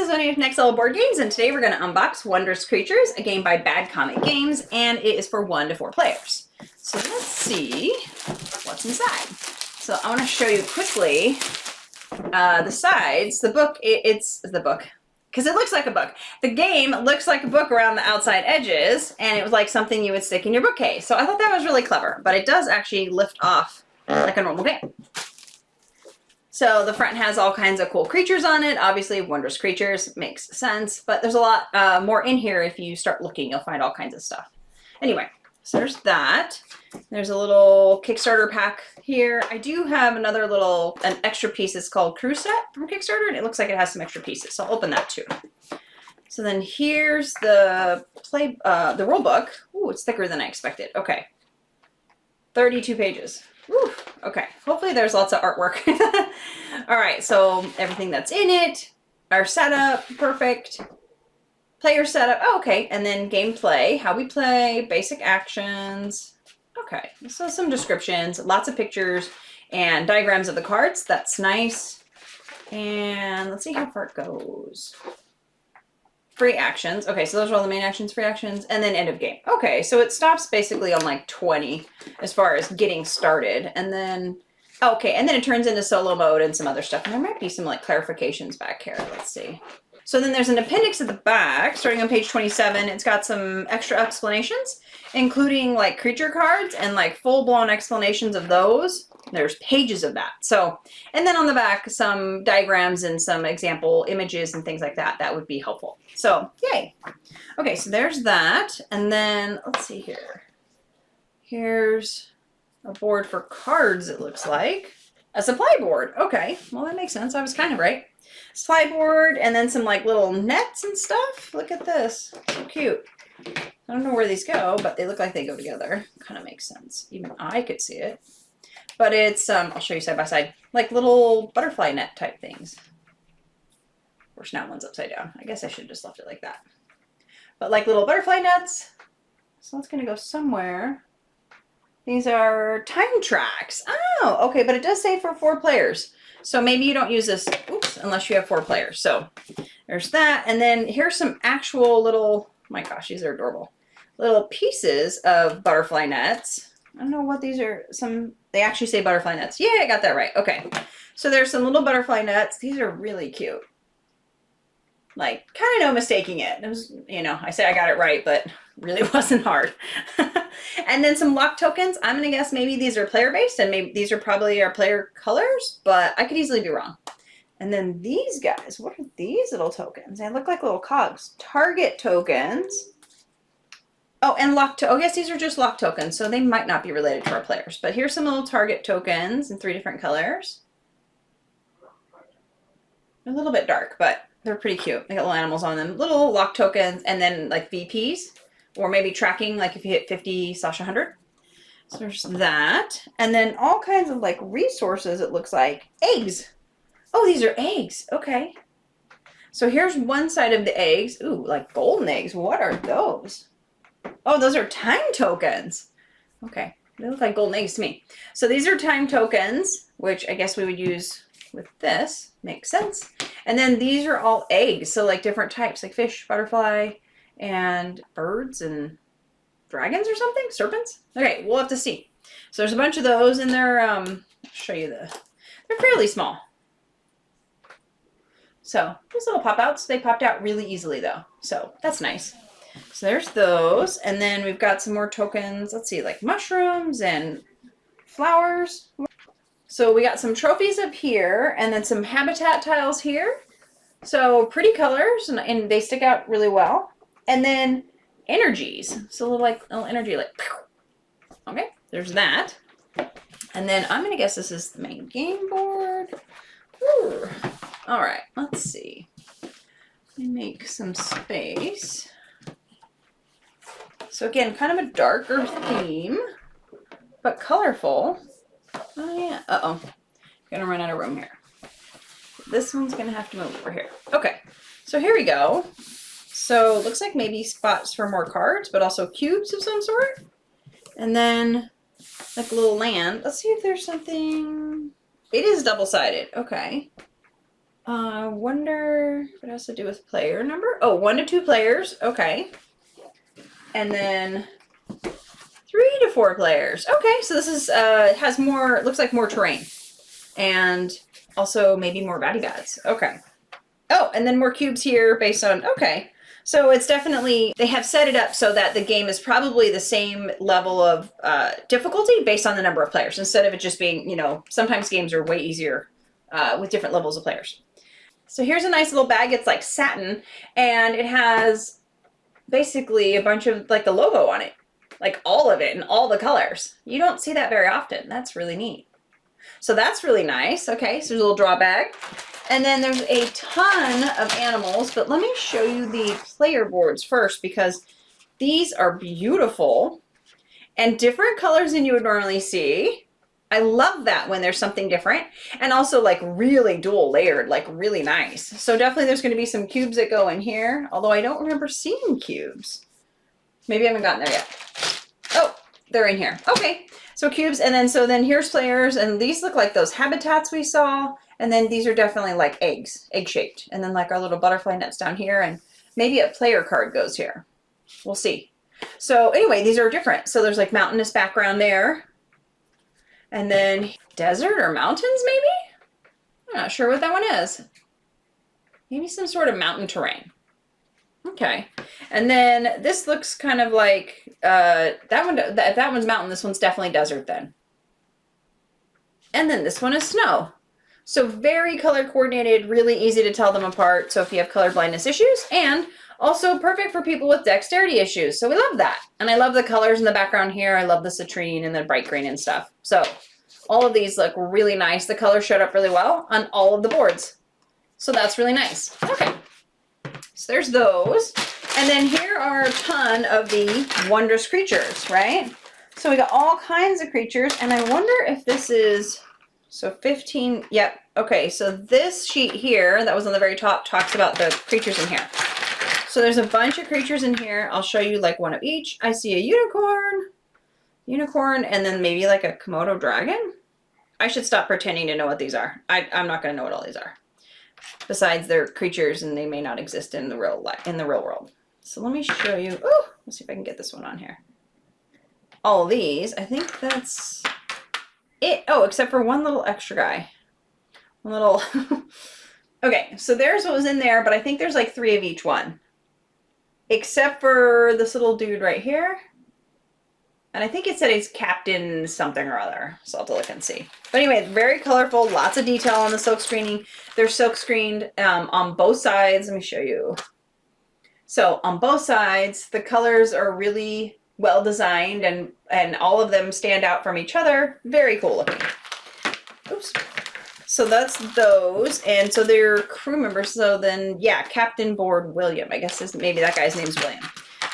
is Wonderous Next Level Board Games, and today we're going to unbox Wondrous Creatures, a game by Bad Comic Games, and it is for 1 to 4 players. So let's see what's inside. So I want to show you quickly the sides. The book, it's the book, because it looks like a book. The game looks like a book around the outside edges, and it was like something you would stick in your bookcase. So I thought that was really clever, but it does actually lift off like a normal game. So the front has all kinds of cool creatures on it. Obviously, Wondrous Creatures makes sense, but there's a lot more in here. If you start looking, you'll find all kinds of stuff. Anyway, so there's that. There's a little Kickstarter pack here. I do have an extra piece. It's called Crew Set from Kickstarter, and it looks like it has some extra pieces. So I'll open that too. So then here's the rule book. Ooh, it's thicker than I expected. Okay, 32 pages. Woo, okay, hopefully there's lots of artwork. All right, so everything that's in it, our setup, perfect. Player setup, oh, okay, and then gameplay, how we play, basic actions. Okay, so some descriptions, lots of pictures and diagrams of the cards. That's nice. And let's see how far it goes. Free actions. Okay, so those are all the main actions, free actions, and then end of game. Okay, so it stops basically on like 20 as far as getting started. And then, okay, and then it turns into solo mode and some other stuff. And there might be some like clarifications back here. Let's see. So then there's an appendix at the back, starting on page 27. It's got some extra explanations, including like creature cards and like full-blown explanations of those. There's pages of that. So, and then on the back, some diagrams and some example images and things like that. That would be helpful. So, yay. Okay, so there's that. And then, let's see here. Here's a board for cards, it looks like. A supply board. Okay, well, that makes sense. I was kind of right. Supply board, and then some like little nets and stuff. Look at this. So cute. I don't know where these go, but they look like they go together. Kind of makes sense. Even I could see it. But it's, I'll show you side by side, like little butterfly net type things. Of course, now one's upside down. I guess I should have just left it like that. But like little butterfly nets. So that's going to go somewhere. These are time tracks. Oh, okay, but it does say for 4 players. So maybe you don't use this, oops, unless you have 4 players. So there's that. And then here's some actual little, oh my gosh, these are adorable. Little pieces of butterfly nets. I don't know what these are. They actually say butterfly nets. Yeah, I got that right. Okay. So there's some little butterfly nets. These are really cute. Like, kind of no mistaking it. It was, you know, I say I got it right, but really wasn't hard. And then some lock tokens. I'm going to guess maybe these are player-based, and maybe these are probably our player colors, but I could easily be wrong. And then these guys, what are these little tokens? They look like little cogs. Target tokens. Oh, and oh, yes, these are just lock tokens, so they might not be related to our players. But here's some little target tokens in 3 different colors. They're a little bit dark, but they're pretty cute. They got little animals on them. Little lock tokens, and then like VPs, or maybe tracking, like if you hit 50/100. So there's that. And then all kinds of like resources, it looks like. Eggs. Oh, these are eggs. Okay. So here's one side of the eggs. Ooh, like golden eggs. What are those? Oh, those are time tokens. Okay, they look like golden eggs to me. So these are time tokens, which I guess we would use with this. Makes sense. And then these are all eggs, so like different types, like fish, butterfly, and birds and dragons or something? Serpents? Okay, we'll have to see. So there's a bunch of those, and they're, I'll show you they're fairly small. So these little pop-outs, they popped out really easily though, so that's nice. So there's those, and then we've got some more tokens. Let's see, like mushrooms and flowers. So we got some trophies up here, and then some habitat tiles here. So pretty colors, and they stick out really well. And then energies. So little energy, like, okay, there's that. And then I'm gonna guess this is the main game board. Ooh. All right, let's see. Let me make some space. So again, kind of a darker theme, but colorful. Oh yeah, uh-oh. Gonna run out of room here. This one's gonna have to move over here. Okay, so here we go. So it looks like maybe spots for more cards, but also cubes of some sort. And then like a little land. Let's see if there's something. It is double-sided, okay. Wonder if it has to do with player number. Oh, 1 to 2 players. Okay. And then 3 to 4 players. Okay, so this is has more, looks like more terrain. And also maybe more baddie bads. Okay. Oh, and then more cubes here based on, okay. So it's definitely, they have set it up so that the game is probably the same level of difficulty based on the number of players, instead of it just being, you know, sometimes games are way easier with different levels of players. So here's a nice little bag. It's like satin, and it has basically a bunch of like the logo on it, like all of it in all the colors. You don't see that very often. That's really neat. So that's really nice. Okay, so there's a little draw bag. And then there's a ton of animals, but let me show you the player boards first, because these are beautiful and different colors than you would normally see. I love that when there's something different, and also like really dual layered, like really nice. So definitely there's going to be some cubes that go in here, although I don't remember seeing cubes. Maybe I haven't gotten there yet. Oh, they're in here. Okay, so cubes, and then here's players, and these look like those habitats we saw, and then these are definitely like eggs, egg-shaped, and then like our little butterfly nets down here, and maybe a player card goes here. We'll see. So anyway, these are different. So there's like mountainous background there. And then desert or mountains, maybe? I'm not sure what that one is. Maybe some sort of mountain terrain. Okay. And then this looks kind of like, if that one's mountain, this one's definitely desert then. And then this one is snow. So very color coordinated, really easy to tell them apart. So if you have color blindness issues, and also perfect for people with dexterity issues. So we love that. And I love the colors in the background here. I love the citrine and the bright green and stuff. So all of these look really nice. The colors showed up really well on all of the boards. So that's really nice. Okay. So there's those. And then here are a ton of the Wondrous Creatures, right? So we got all kinds of creatures. And I wonder if this is, so 15, yep. Okay, so this sheet here that was on the very top talks about the creatures in here. So there's a bunch of creatures in here. I'll show you like one of each. I see a unicorn, and then maybe like a Komodo dragon. I should stop pretending to know what these are. I'm not going to know what all these are. Besides, they're creatures and they may not exist in the real world. So let me show you. Oh, let's see if I can get this one on here. All these, I think that's it. Oh, except for one little extra guy. One little. Okay, so there's what was in there, but I think there's like 3 of each one. Except for this little dude right here. And I think it said he's Captain something or other. So I'll have to look and see. But anyway, very colorful, lots of detail on the silk screening. They're silk screened on both sides. Let me show you. So on both sides, the colors are really well designed, and all of them stand out from each other. Very cool looking. Oops. So that's those, and so they're crew members. So then, yeah, Captain Board William. I guess maybe that guy's name's William.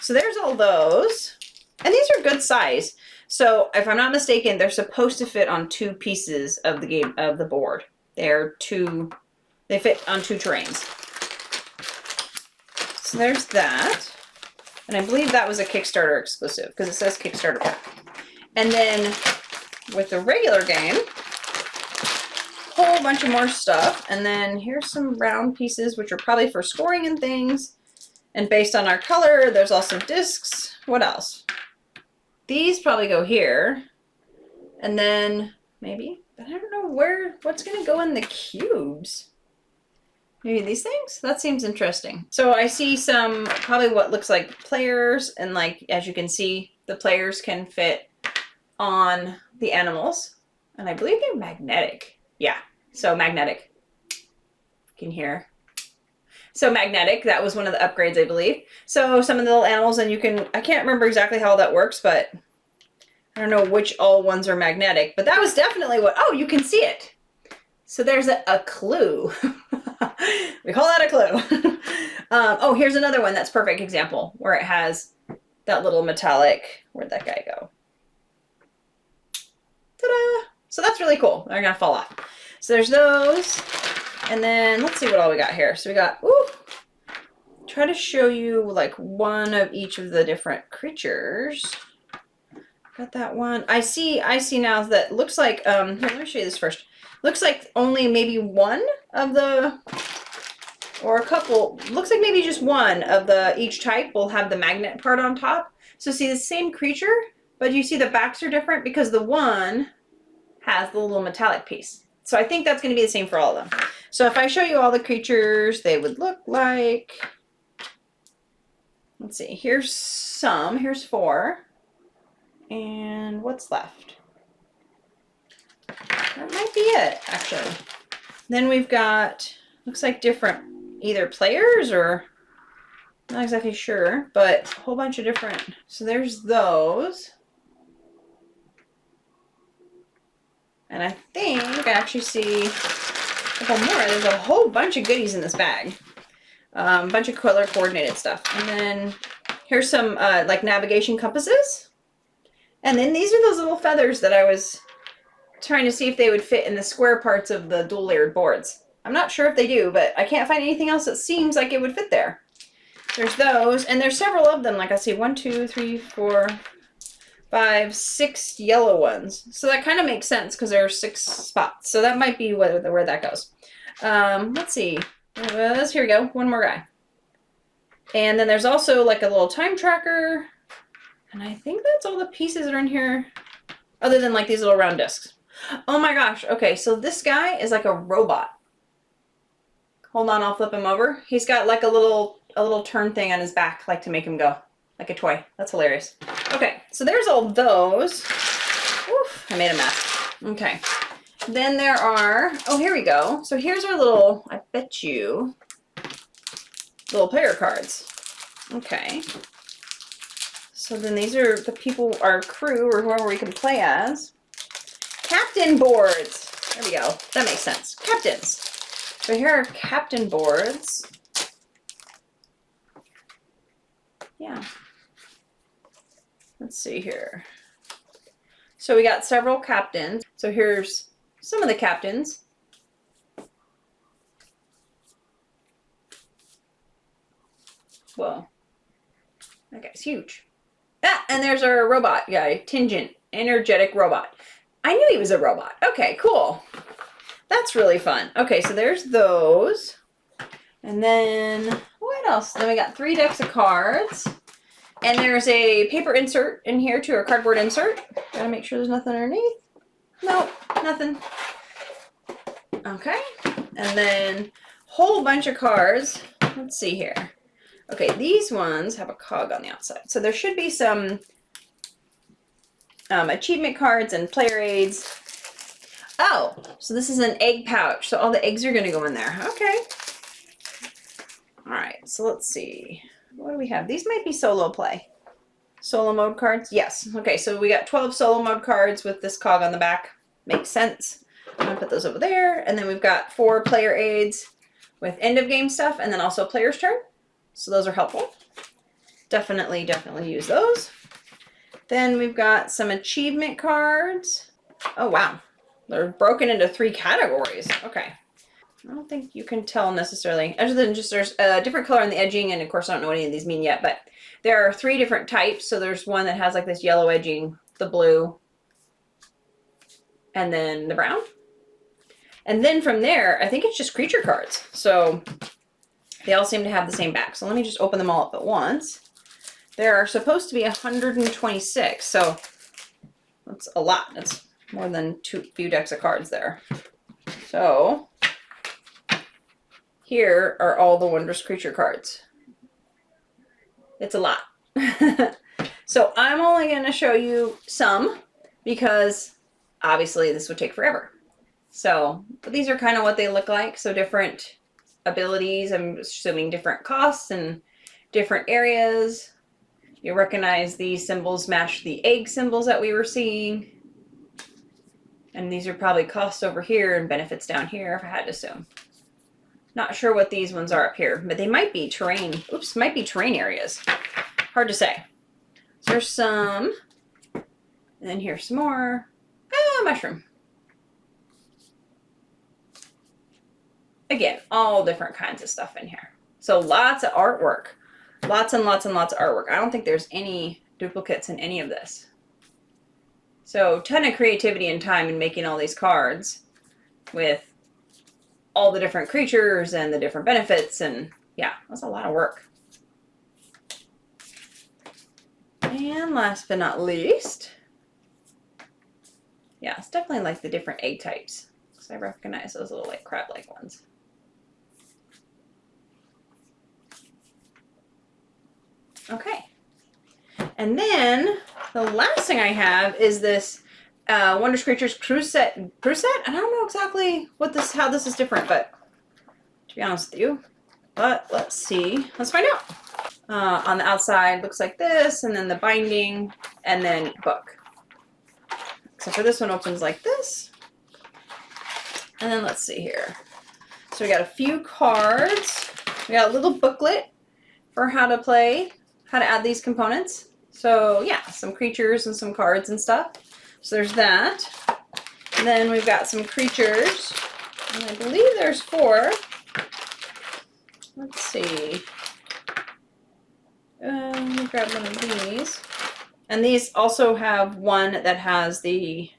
So there's all those, and these are good size. So if I'm not mistaken, they're supposed to fit on 2 pieces of the board. They fit on 2 terrains. So there's that, and I believe that was a Kickstarter exclusive because it says Kickstarter pack. And then with the regular game, whole bunch of more stuff, and then here's some round pieces which are probably for scoring and things, and based on our color there's also discs. What else? These probably go here, and then maybe, but I don't know what's gonna go in the cubes. Maybe these things? That seems interesting. So I see some probably what looks like players, and like as you can see, the players can fit on the animals, and I believe they're magnetic. Yeah, so magnetic. You can hear. So magnetic, that was one of the upgrades, I believe. So some of the little animals, and you can, I can't remember exactly how that works, but I don't know which all ones are magnetic, but that was definitely what, oh, you can see it. So there's a clue. We call that a clue. Oh, here's another one that's perfect example where it has that little metallic, where'd that guy go? Ta-da! So that's really cool. They're gonna fall off. So there's those. And then let's see what all we got here. So we got, ooh, try to show you like one of each of the different creatures. Got that one. I see now that looks like, here, let me show you this first. Looks like only maybe one of the or a couple, looks like maybe just one of each type will have the magnet part on top. So see the same creature, but you see the backs are different because the one has the little metallic piece. So I think that's going to be the same for all of them. So if I show you all the creatures, they would look like, let's see, here's 4. And what's left? That might be it, actually. Then we've got, looks like different either players or, not exactly sure, but a whole bunch of different. So there's those. And I think I actually see a couple more. There's a whole bunch of goodies in this bag. A bunch of color coordinated stuff. And then here's some like navigation compasses. And then these are those little feathers that I was trying to see if they would fit in the square parts of the dual layered boards. I'm not sure if they do, but I can't find anything else that seems like it would fit there. There's those, and there's several of them. Like I see 1, 2, 3, 4, 5, 6 yellow ones. So that kind of makes sense because there are 6 spots. So that might be where that goes. Let's see. Here we go. One more guy. And then there's also like a little time tracker. And I think that's all the pieces that are in here, other than like these little round discs. Oh my gosh. Okay, so this guy is like a robot. Hold on, I'll flip him over. He's got like a little turn thing on his back, like to make him go, like a toy. That's hilarious. Okay, so there's all those. Oof, I made a mess. Okay. Then there are, oh, here we go. So here's our little, I bet you, little player cards. Okay. So then these are the people, our crew, or whoever we can play as. Captain boards. There we go. That makes sense. Captains. So here are captain boards. Yeah. Let's see here. So we got several captains. So here's some of the captains. Whoa. That guy's huge. Ah, and there's our robot guy, Tingent, energetic robot. I knew he was a robot. Okay, cool. That's really fun. Okay, so there's those. And then, what else? Then we got 3 decks of cards. And there's a paper insert in here too, or cardboard insert. Gotta make sure there's nothing underneath. Nope, nothing. Okay, and then whole bunch of cards. Let's see here. Okay, these ones have a cog on the outside. So there should be some achievement cards and player aids. Oh, so this is an egg pouch. So all the eggs are gonna go in there. Okay. All right, so let's see. What do we have? These might be solo play. Solo mode cards? Yes. Okay, so we got 12 solo mode cards with this cog on the back. Makes sense. I'm gonna put those over there. And then we've got 4 player aids with end of game stuff and then also player's turn. So those are helpful. Definitely use those. Then we've got some achievement cards. Oh, wow. They're broken into 3 categories. Okay. I don't think you can tell necessarily, other than just there's a different color on the edging, and of course I don't know what any of these mean yet, but there are 3 different types. So there's one that has like this yellow edging, the blue, and then the brown. And then from there, I think it's just creature cards. So they all seem to have the same back. So let me just open them all up at once. There are supposed to be 126, so that's a lot. That's more than few decks of cards there. So here are all the Wondrous Creature cards. It's a lot. So I'm only going to show you some because obviously this would take forever. So, but these are kind of what they look like. So different abilities, I'm assuming different costs and different areas. You recognize these symbols match the egg symbols that we were seeing. And these are probably costs over here and benefits down here, if I had to assume. Not sure what these ones are up here, but they might be terrain. Oops, might be terrain areas. Hard to say. So there's some. And then here's some more. Ah, mushroom. Again, all different kinds of stuff in here. So lots of artwork. Lots and lots and lots of artwork. I don't think there's any duplicates in any of this. So ton of creativity and time in making all these cards with all the different creatures and the different benefits, and yeah, that's a lot of work. And last but not least, yeah, it's definitely like the different egg types, because I recognize those little like crab-like ones. Okay, and then the last thing I have is this Wondrous Creatures cruise set. I don't know exactly how this is different, but to be honest with you, but let's see. Let's find out. On the outside looks like this, and then the binding, and then book. Except for this one opens like this. And then let's see here. So we got a few cards. We got a little booklet for how to play, how to add these components. So yeah, some creatures and some cards and stuff. So there's that. And then we've got some creatures. And I believe there's 4. Let's see. Let me grab one of these. And these also have one that has the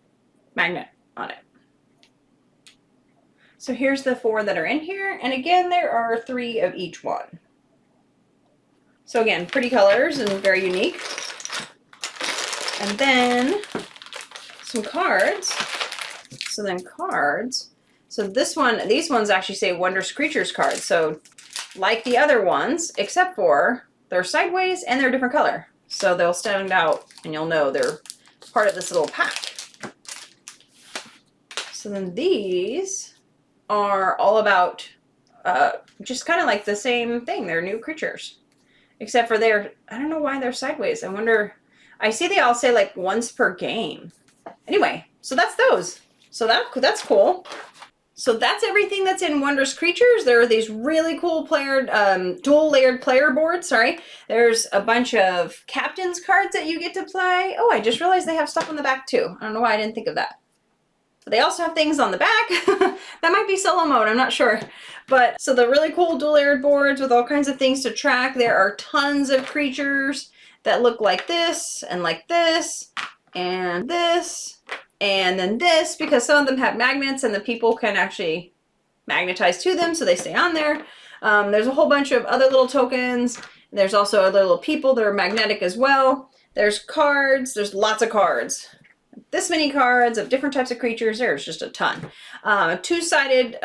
magnet on it. So here's the 4 that are in here. And again, there are 3 of each one. So again, pretty colors and very unique. And then some cards. So then cards. So this one, these ones actually say Wondrous Creatures cards. So like the other ones, except for they're sideways and they're a different color. So they'll stand out and you'll know they're part of this little pack. So then these are all about just kind of like the same thing. They're new creatures. Except for I don't know why they're sideways. I wonder, I see they all say like once per game. Anyway, so that's those. So that's cool. So that's everything that's in Wondrous Creatures. There are these really cool dual layered player boards, sorry. There's a bunch of captain's cards that you get to play. Oh, I just realized they have stuff on the back too. I don't know why I didn't think of that. But they also have things on the back. That might be solo mode, I'm not sure. But so the really cool dual layered boards with all kinds of things to track. There are tons of creatures that look like this, and this, and then this, because some of them have magnets and the people can actually magnetize to them so they stay on there. There's a whole bunch of other little tokens. There's also other little people that are magnetic as well. There's cards. There's lots of cards. This many cards of different types of creatures. There's just a ton. A 2-sided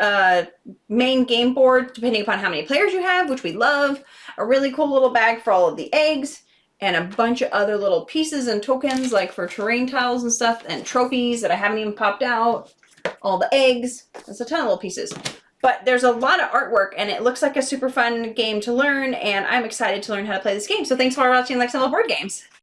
main game board, depending upon how many players you have, which we love. A really cool little bag for all of the eggs. And a bunch of other little pieces and tokens, like for terrain tiles and stuff, and trophies that I haven't even popped out. All the eggs. There's a ton of little pieces. But there's a lot of artwork, and it looks like a super fun game to learn, and I'm excited to learn how to play this game. So thanks for watching Like Some Board Games.